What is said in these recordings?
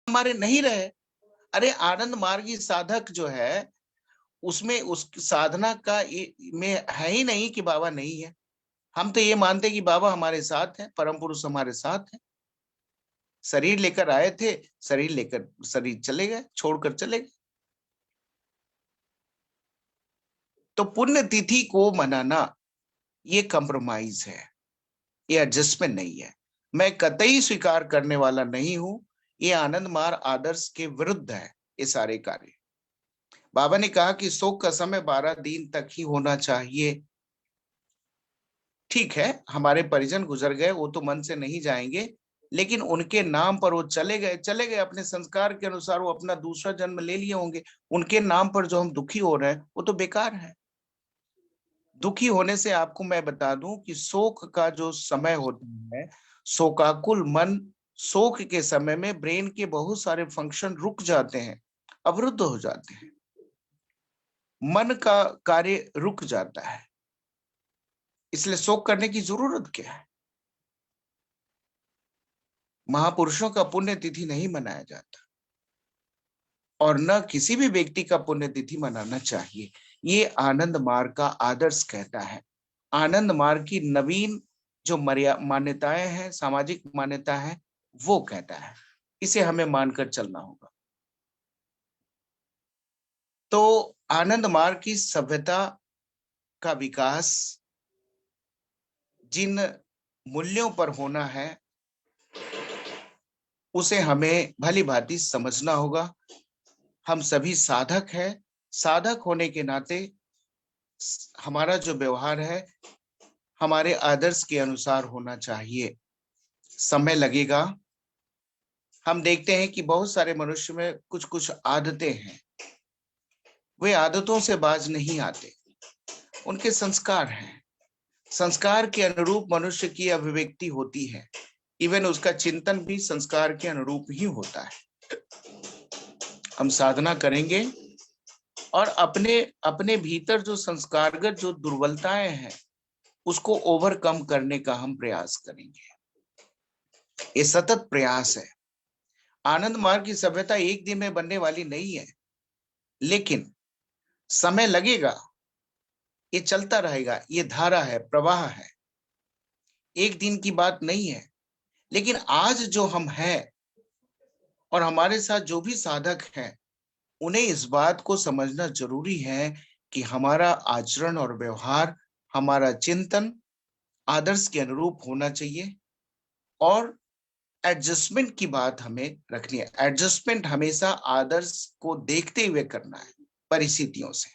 हमारे नहीं रहे। अरे आनंद मार्गी साधक जो है, उसमें उस साधना का में है ही नहीं कि बाबा नहीं है। हम तो ये मानते कि बाबा हमारे साथ है, परम पुरुष हमारे साथ है। शरीर लेकर आए थे, शरीर लेकर शरीर चले गए, छोड़कर चले गए। तो पुण्य तिथि को मनाना ये कंप्रोमाइज है, ये एडजस्टमेंट नहीं है। मैं कतई स्वीकार करने वाला नहीं हूं। ये आनंद मार्ग आदर्श के विरुद्ध है ये सारे कार्य। बाबा ने कहा कि शोक का समय 12 दिन तक ही होना चाहिए। ठीक है, हमारे परिजन गुजर गए, वो तो मन से नहीं जाएंगे, लेकिन उनके नाम पर वो चले गए, चले गए अपने संस्कार के अनुसार, वो अपना दूसरा जन्म ले लिए होंगे। उनके नाम पर जो हम दुखी हो रहे हैं वो तो बेकार है। दुखी होने से आपको मैं बता दूं कि शोक का जो समय होता है, शोकाकुल मन, शोक के समय में ब्रेन के बहुत सारे फंक्शन रुक जाते हैं, अवरुद्ध हो जाते हैं, मन का कार्य रुक जाता है। इसलिए शोक करने की जरूरत क्या है। महापुरुषों का पुण्य तिथि नहीं मनाया जाता, और न किसी भी व्यक्ति का पुण्यतिथि मनाना चाहिए। ये आनंद मार्ग का आदर्श कहता है। आनंद मार्ग की नवीन जो मान्यताएं हैं, सामाजिक मान्यता है, वो कहता है। इसे हमें मानकर चलना होगा। तो आनंद मार्ग की सभ्यता का विकास जिन मूल्यों पर होना है, उसे हमें भली भांति समझना होगा। हम सभी साधक हैं। साधक होने के नाते हमारा जो व्यवहार है हमारे आदर्श के अनुसार होना चाहिए। समय लगेगा। हम देखते हैं कि बहुत सारे मनुष्य में कुछ कुछ आदतें हैं, वे आदतों से बाज नहीं आते, उनके संस्कार हैं। संस्कार के अनुरूप मनुष्य की अभिव्यक्ति होती है। इवन उसका चिंतन भी संस्कार के अनुरूप ही होता है। हम साधना करेंगे और अपने अपने भीतर जो संस्कारगत जो दुर्बलताएं हैं उसको ओवरकम करने का हम प्रयास करेंगे। ये सतत प्रयास है। आनंद मार्ग की सभ्यता एक दिन में बनने वाली नहीं है, लेकिन समय लगेगा। ये चलता रहेगा, ये धारा है, प्रवाह है, एक दिन की बात नहीं है। लेकिन आज जो हम हैं और हमारे साथ जो भी साधक हैं, उन्हें इस बात को समझना जरूरी है कि हमारा आचरण और व्यवहार, हमारा चिंतन आदर्श के अनुरूप होना चाहिए। और एडजस्टमेंट की बात हमें रखनी है। एडजस्टमेंट हमेशा आदर्श को देखते हुए करना है, परिस्थितियों से।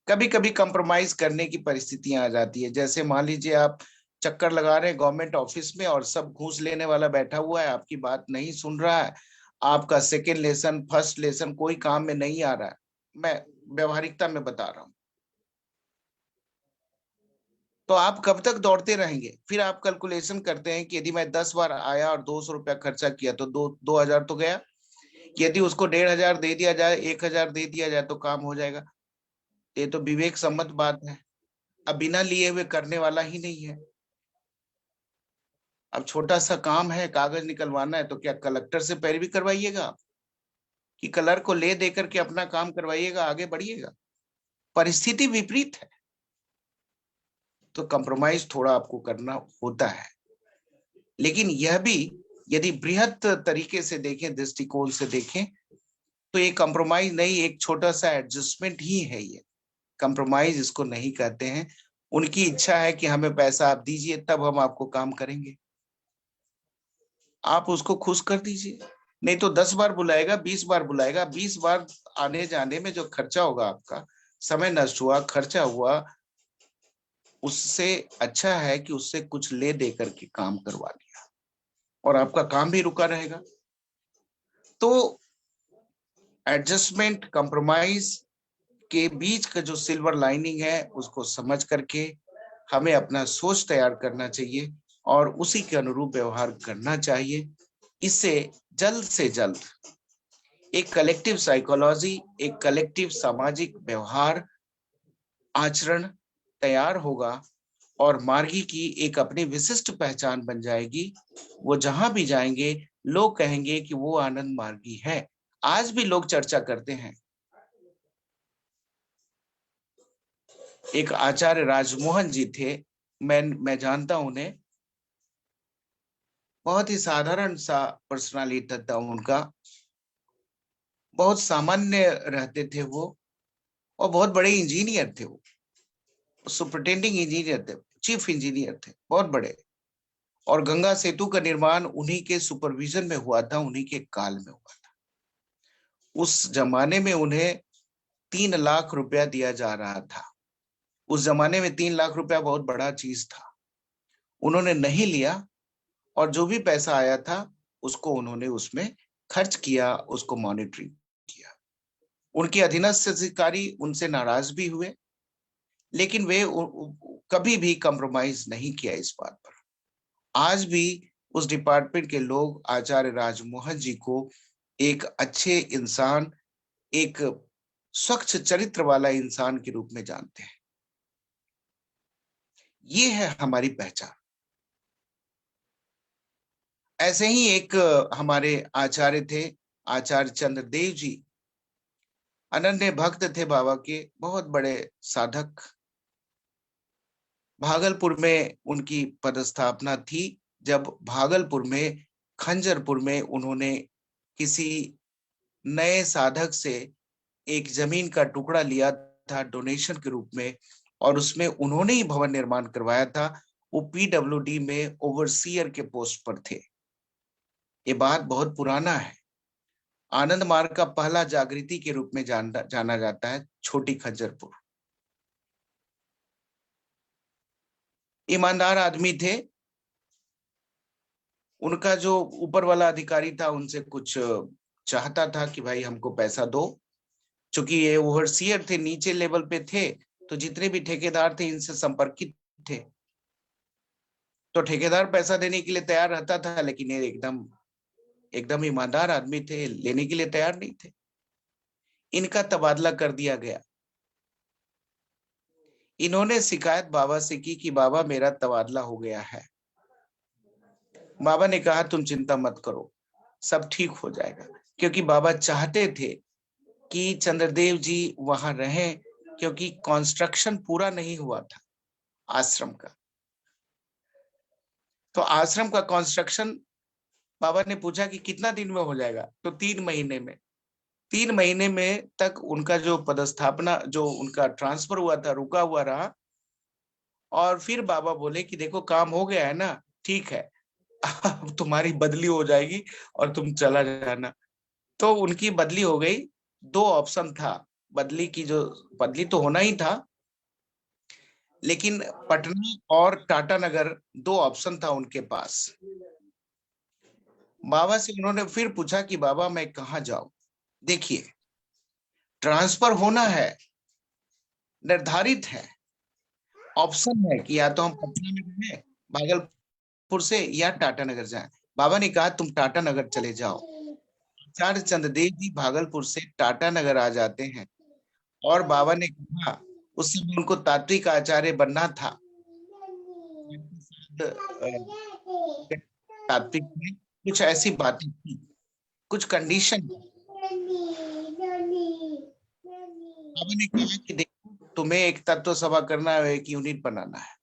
कभी कभी कंप्रोमाइज करने की परिस्थितियां आ जाती है। जैसे मान लीजिए आप चक्कर लगा रहे हैं गवर्नमेंट ऑफिस में और सब घूस लेने वाला बैठा हुआ है, आपकी बात नहीं सुन रहा है, आपका सेकेंड लेसन फर्स्ट लेसन कोई काम में नहीं आ रहा है। मैं व्यवहारिकता में बता रहा हूं। तो आप कब तक दौड़ते रहेंगे। फिर आप कैलकुलेशन करते हैं कि यदि मैं 10 बार आया और 200 रुपया खर्चा किया तो 2,000 तो गया। यदि उसको 1,500 दे दिया जाए, 1,000 दे दिया जाए तो काम हो जाएगा। ये तो विवेक सम्मत बात है। अब बिना लिए हुए करने वाला ही नहीं है। अब छोटा सा काम है, कागज निकलवाना है, तो क्या कलेक्टर से पैरवी करवाइएगा आप, कि कलर को ले दे करके अपना काम करवाइएगा, आगे बढ़िएगा। परिस्थिति विपरीत है, तो कंप्रोमाइज थोड़ा आपको करना होता है। लेकिन यह भी यदि बृहत तरीके से देखें, दृष्टिकोण से देखें, तो ये कंप्रोमाइज नहीं, एक छोटा सा एडजस्टमेंट ही है। ये कंप्रोमाइज इसको नहीं कहते हैं। उनकी इच्छा है कि हमें पैसा आप दीजिए, तब हम आपको काम करेंगे। आप उसको खुश कर दीजिए। नहीं तो 10 बार बुलाएगा, 20 बार बुलाएगा, 20 बार आने जाने में जो खर्चा होगा, आपका समय नष्ट हुआ, खर्चा हुआ, उससे अच्छा है कि उससे कुछ ले दे करके काम करवा लिया और आपका काम भी रुका रहेगा। तो एडजस्टमेंट, कंप्रोमाइज के बीच का जो सिल्वर लाइनिंग है, उसको समझ करके हमें अपना सोच तैयार करना चाहिए और उसी के अनुरूप व्यवहार करना चाहिए। इससे जल्द से जल्द एक कलेक्टिव साइकोलॉजी, एक कलेक्टिव सामाजिक व्यवहार आचरण तैयार होगा और मार्गी की एक अपनी विशिष्ट पहचान बन जाएगी। वो जहां भी जाएंगे लोग कहेंगे कि वो आनंद मार्गी है। आज भी लोग चर्चा करते हैं। एक आचार्य राजमोहन जी थे, मैं जानता हूं उन्हें। बहुत ही साधारण सा पर्सनालिटी था उनका, बहुत सामान्य रहते थे वो, और बहुत बड़े इंजीनियर थे वो, सुपरिटेंडिंग इंजीनियर थे, चीफ इंजीनियर थे, बहुत बड़े। और गंगा सेतु का निर्माण उन्हीं के सुपरविजन में हुआ था, उन्हीं के काल में हुआ था। उस जमाने में उन्हें 3 लाख रुपया दिया जा रहा था। उस जमाने में 3 लाख रुपया बहुत बड़ा चीज था। उन्होंने नहीं लिया, और जो भी पैसा आया था उसको उन्होंने उसमें खर्च किया, उसको मॉनिटरिंग किया। उनके अधीनस्थ अधिकारी उनसे नाराज भी हुए, लेकिन वे कभी भी कॉम्प्रोमाइज नहीं किया इस बात पर। आज भी उस डिपार्टमेंट के लोग आचार्य राजमोहन जी को एक अच्छे इंसान, एक स्वच्छ चरित्र वाला इंसान के रूप में जानते हैं। ये है हमारी पहचान। ऐसे ही एक हमारे आचार्य थे, आचार्य चंद्रदेव जी। अनन्य भक्त थे बाबा के, बहुत बड़े साधक। भागलपुर में उनकी पदस्थापना थी, जब भागलपुर में खंजरपुर में उन्होंने किसी नए साधक से एक जमीन का टुकड़ा लिया था डोनेशन के रूप में, और उसमें उन्होंने ही भवन निर्माण करवाया था। वो पीडब्ल्यूडी में ओवरसीयर के पोस्ट पर थे। ये बात बहुत पुराना है। आनंद मार्ग का पहला जागृति के रूप में जाना जाता है छोटी खंजरपुर। ईमानदार आदमी थे। उनका जो ऊपर वाला अधिकारी था उनसे कुछ चाहता था कि भाई हमको पैसा दो, चूंकि ये ओवरसीयर थे, नीचे लेवल पे थे, तो जितने भी ठेकेदार थे इनसे संपर्कित थे। तो ठेकेदार पैसा देने के लिए तैयार रहता था, लेकिन ये एकदम एकदम ईमानदार आदमी थे, लेने के लिए तैयार नहीं थे। इनका तबादला कर दिया गया। इन्होंने शिकायत बाबा से की कि बाबा मेरा तबादला हो गया है। बाबा ने कहा तुम चिंता मत करो, सब ठीक हो जाएगा। क्योंकि बाबा चाहते थे कि चंद्रदेव जी वहां रहें, क्योंकि कंस्ट्रक्शन पूरा नहीं हुआ था आश्रम का। तो आश्रम का कंस्ट्रक्शन, बाबा ने पूछा कि कितना दिन में हो जाएगा, तो 3 महीने में। 3 महीने में तक उनका जो पदस्थापना, जो उनका ट्रांसफर हुआ था, रुका हुआ रहा। और फिर बाबा बोले कि देखो काम हो गया है ना, ठीक है, अब तुम्हारी बदली हो जाएगी और तुम चला जाना। तो उनकी बदली हो गई। 2 ऑप्शन था बदली की, जो बदली तो होना ही था, लेकिन पटना और टाटा नगर 2 ऑप्शन था उनके पास। बाबा से उन्होंने फिर पूछा कि बाबा मैं कहाँ जाऊं। देखिए, ट्रांसफर होना है, निर्धारित है, ऑप्शन है कि या तो हम पटना में रहें भागलपुर से, या टाटा नगर जाएं। बाबा ने कहा तुम टाटा नगर चले जाओ। आचार्य चंद्रदेव जी भागलपुर से टाटा नगर आ जाते हैं। और बाबा ने कहा, उस समय उनको तात्विक आचार्य बनना था। तात्विक में कुछ ऐसी बातें थी, कुछ कंडीशन। बाबा ने कहा कि देखो, तुम्हें एक तत्व सभा करना है, एक यूनिट बनाना है।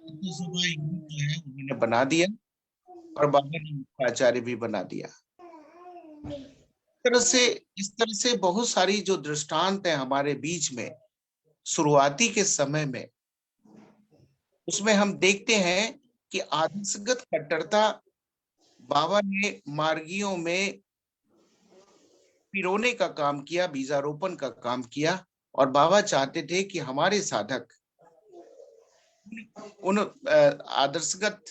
तत्व सभा यूनिट जो है उन्होंने बना दिया, और बाबा ने आचार्य भी बना दिया। तरह से इस तरह से बहुत सारी जो दृष्टांत है हमारे बीच में शुरुआती के समय में, उसमें हम देखते हैं कि आदर्शगत कट्टरता बाबा ने मार्गियों में पिरोने का काम किया, बीजारोपण का काम किया। और बाबा चाहते थे कि हमारे साधक उन आदर्शगत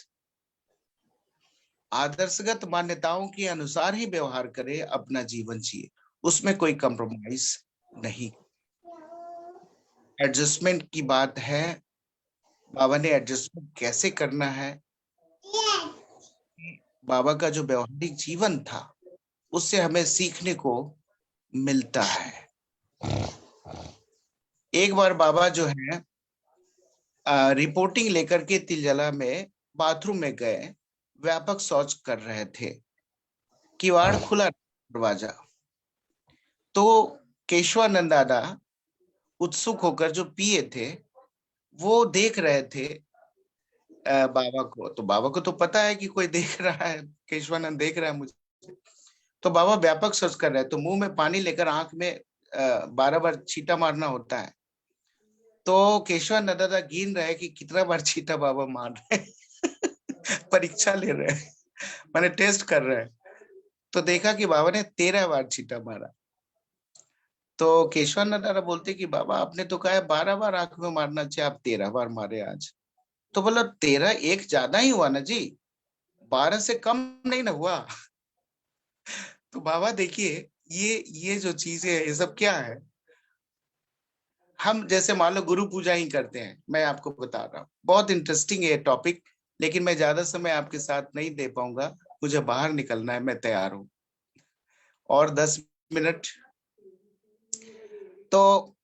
आदर्शगत मान्यताओं के अनुसार ही व्यवहार करे, अपना जीवन जिए, उसमें कोई कंप्रोमाइज नहीं। एडजस्टमेंट की बात है, बाबा ने एडजस्टमेंट कैसे करना है। बाबा का जो व्यवहारिक जीवन था उससे हमें सीखने को मिलता है। एक बार बाबा जो है रिपोर्टिंग लेकर के तिलजला में बाथरूम में गए, व्यापक शौच कर रहे थे, किवाड़ खुला दरवाजा। तो केशवानंद दादा उत्सुक होकर, जो पिए थे, वो देख रहे थे बाबा को। तो बाबा को तो पता है कि कोई देख रहा है, केशवानंद देख रहा है मुझे। तो बाबा व्यापक शौच कर रहे हैं, तो मुंह में पानी लेकर आंख में 12 बार छींटा मारना होता है। तो केशवानंद दादा गिन रहे हैं कि कितना बार छींटा बाबा मार रहे हैं। परीक्षा ले रहे हैं, माने टेस्ट कर रहे हैं। तो देखा कि बाबा ने 13 बार छींटा मारा। तो केशवानंद दादा बोलते कि बाबा आपने तो कहा है 12 बार आंख में मारना चाहिए, आप 13 बार मारे आज। तो बोला 13 एक ज्यादा ही हुआ ना जी, 12 से कम नहीं ना हुआ। तो बाबा देखिए, ये जो चीजें है, ये सब क्या है। हम जैसे मान लो गुरु पूजा ही करते हैं, मैं आपको बता रहा हूँ, बहुत इंटरेस्टिंग है ये टॉपिक, लेकिन मैं ज्यादा समय आपके साथ नहीं दे पाऊंगा, मुझे बाहर निकलना है, मैं तैयार हूँ। और 10 मिनट। तो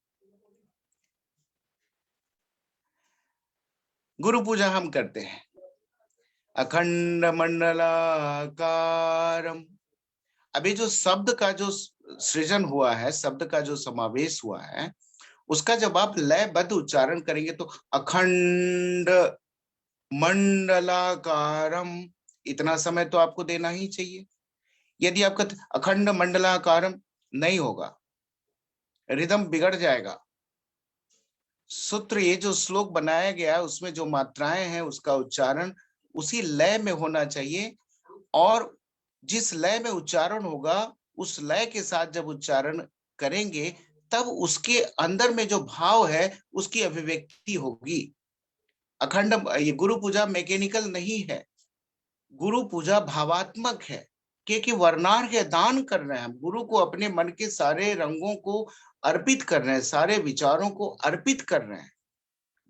गुरु पूजा हम करते हैं, अखंड मंडलाकारम। अभी जो शब्द का जो सृजन हुआ है, शब्द का जो समावेश हुआ है, उसका जब आप लयबद्ध उच्चारण करेंगे तो अखंड मंडलाकारम, इतना समय तो आपको देना ही चाहिए। यदि आपका अखंड मंडलाकारम नहीं होगा, रिदम बिगड़ जाएगा। सूत्र, ये जो श्लोक बनाया गया है, उसमें जो मात्राएं हैं, उसका उच्चारण उसी लय में होना चाहिए। और जिस लय में उच्चारण होगा, उस लय के साथ जब उच्चारण करेंगे, तब उसके अंदर में जो भाव है, उसकी अभिव्यक्ति होगी। अखंड, ये गुरु पूजा मैकेनिकल नहीं है, गुरु पूजा भावात्मक है। क्योंकि वर्णार्घ्य दान कर रहे हैं हम, गुरु को अपने मन के सारे रंगों को अर्पित कर रहे हैं, सारे विचारों को अर्पित कर रहे हैं,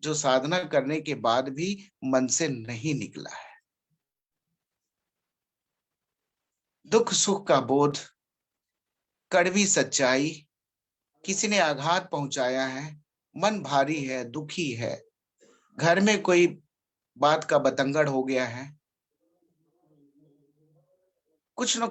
जो साधना करने के बाद भी मन से नहीं निकला है। दुख सुख का बोध, कड़वी सच्चाई, किसी ने आघात पहुंचाया है, मन भारी है, दुखी है, घर में कोई बात का बतंगड़ हो गया है, कुछ न